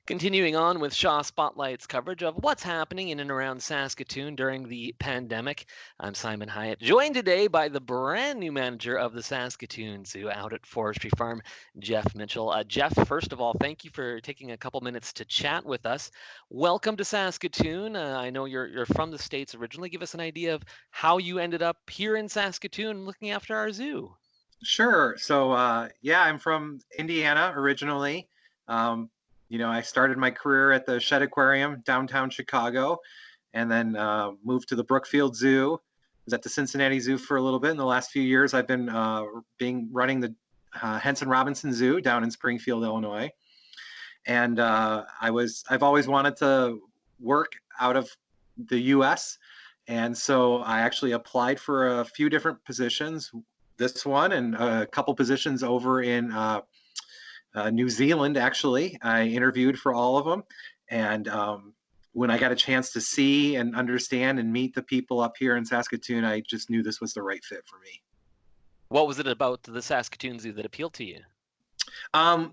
Continuing on with Shaw Spotlight's coverage of what's happening in and around Saskatoon during the pandemic, I'm Simon Hyatt, joined today by the brand new manager of the Saskatoon Zoo out at Forestry Farm, Jeff Mitchell. Jeff, first of all, thank you for taking a couple minutes to chat with us. Welcome to Saskatoon. I know you're from the States originally. Give us an idea of how you ended up here in Saskatoon looking after our zoo. Sure. So, I'm from Indiana originally. Um, I started my career at the Shed Aquarium downtown Chicago, and then moved to the Brookfield Zoo. Was at the Cincinnati Zoo for a little bit. In the last few years, I've been running the Henson Robinson Zoo down in Springfield, Illinois. And I've always wanted to work out of the U.S. And so I actually applied for a few different positions, this one and a couple positions over in New Zealand. Actually, I interviewed for all of them, and when I got a chance to see and understand and meet the people up here in Saskatoon, I just knew this was the right fit for me. What was it about the Saskatoon Zoo that appealed to you?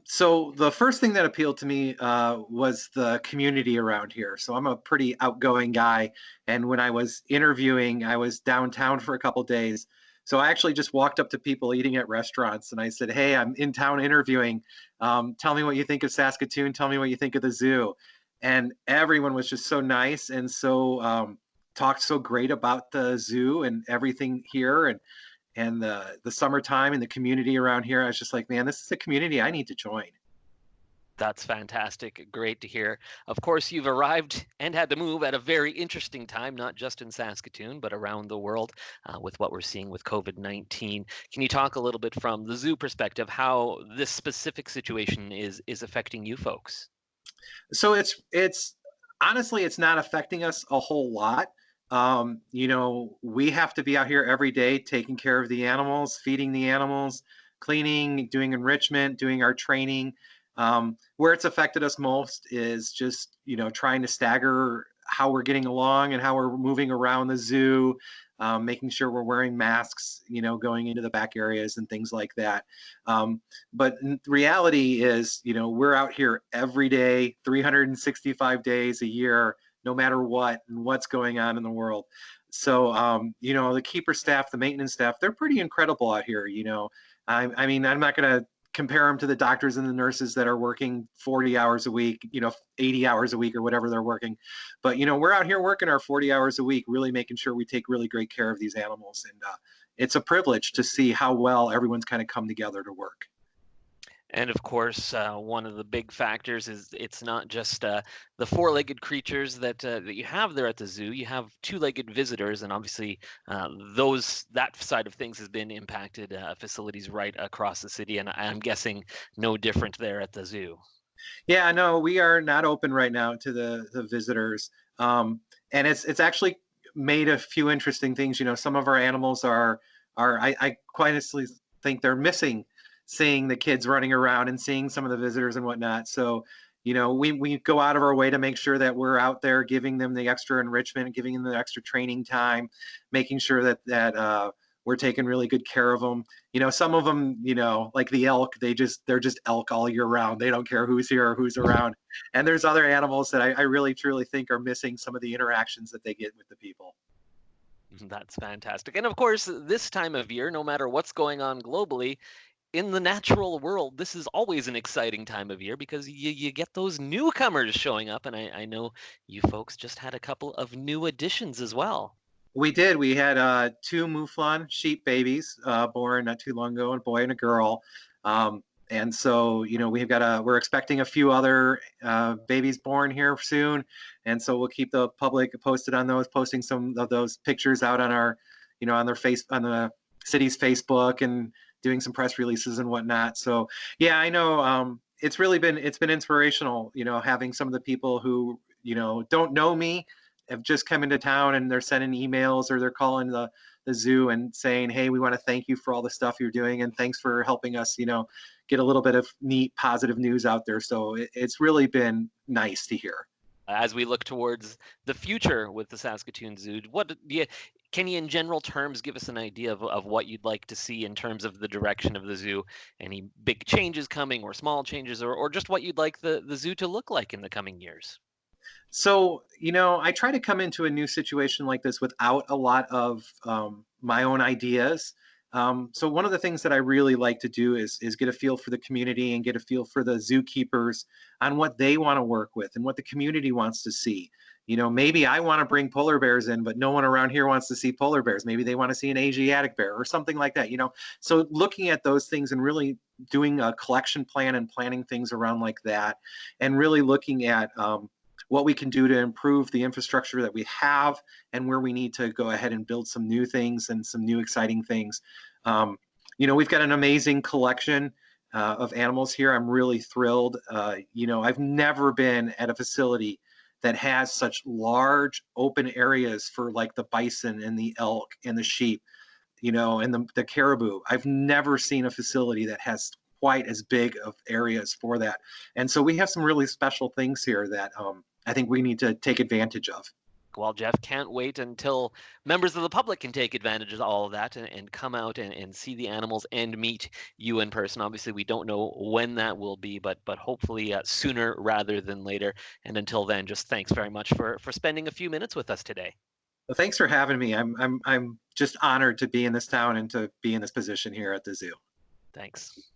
So the first thing that appealed to me was the community around here. So I'm a pretty outgoing guy, and when I was interviewing, I was downtown for a couple days. So I actually just walked up to people eating at restaurants, and I said, "Hey, I'm in town interviewing. Tell me what you think of Saskatoon. Tell me what you think of the zoo." And everyone was just so nice and so talked so great about the zoo and everything here, and the summertime and the community around here. I was just like, man, this is a community I need to join. That's fantastic. Great to hear. Of course, you've arrived and had to move at a very interesting time, not just in Saskatoon, but around the world with what we're seeing with COVID-19. Can you talk a little bit from the zoo perspective how this specific situation is affecting you folks? So it's honestly it's not affecting us a whole lot. We have to be out here every day taking care of the animals, feeding the animals, cleaning, doing enrichment, doing our training. Where it's affected us most is just trying to stagger how we're getting along and how we're moving around the zoo, making sure we're wearing masks, going into the back areas and things like that. But reality is, we're out here every day, 365 days a year, no matter what and what's going on in the world. So, the keeper staff, the maintenance staff, they're pretty incredible out here. I mean, I'm not going to compare them to the doctors and the nurses that are working 40 hours a week, 80 hours a week or whatever they're working. But, we're out here working our 40 hours a week, really making sure we take really great care of these animals. And it's a privilege to see how well everyone's kind of come together to work. And of course, one of the big factors is it's not just the four-legged creatures that you have there at the zoo. You have two-legged visitors, and obviously, that side of things has been impacted. Facilities right across the city, and I'm guessing no different there at the zoo. Yeah, no, we are not open right now to the visitors, and it's actually made a few interesting things. Some of our animals I quite honestly think they're missing seeing the kids running around and seeing some of the visitors and whatnot. So, we go out of our way to make sure that we're out there giving them the extra enrichment, giving them the extra training time, making sure that we're taking really good care of them. Some of them, like the elk, they're just elk all year round. They don't care who's here or who's around. And there's other animals that I really truly think are missing some of the interactions that they get with the people. That's fantastic. And of course, this time of year, no matter what's going on globally, in the natural world, this is always an exciting time of year because you get those newcomers showing up. And I know you folks just had a couple of new additions as well. We did. We had two Mouflon sheep babies born not too long ago, a boy and a girl. And so, we're expecting a few other babies born here soon. And so we'll keep the public posted on those, posting some of those pictures out on on the city's Facebook and doing some press releases and whatnot. So, yeah, I know it's been inspirational, having some of the people who, don't know me have just come into town and they're sending emails or they're calling the zoo and saying, hey, we want to thank you for all the stuff you're doing and thanks for helping us, get a little bit of neat positive news out there. So it's really been nice to hear. As we look towards the future with the Saskatoon Zoo, what do you can you in general terms give us an idea of what you'd like to see in terms of the direction of the zoo? Any big changes coming or small changes or just what you'd like the zoo to look like in the coming years? So, I try to come into a new situation like this without a lot of my own ideas. So, one of the things that I really like to do is get a feel for the community and get a feel for the zookeepers on what they want to work with and what the community wants to see. Maybe I want to bring polar bears in, but no one around here wants to see polar bears. Maybe they want to see an Asiatic bear or something like that. So, looking at those things and really doing a collection plan and planning things around like that, and really looking at what we can do to improve the infrastructure that we have and where we need to go ahead and build some new things and some new exciting things. Um, we've got an amazing collection of animals here. I'm really thrilled. I've never been at a facility that has such large open areas for like the bison and the elk and the sheep, and the caribou. I've never seen a facility that has quite as big of areas for that. And so we have some really special things here that I think we need to take advantage of. Well, Jeff, can't wait until members of the public can take advantage of all of that and come out and see the animals and meet you in person. Obviously, we don't know when that will be, but hopefully sooner rather than later. And until then, just thanks very much for spending a few minutes with us today. Well, thanks for having me. I'm just honored to be in this town and to be in this position here at the zoo. Thanks.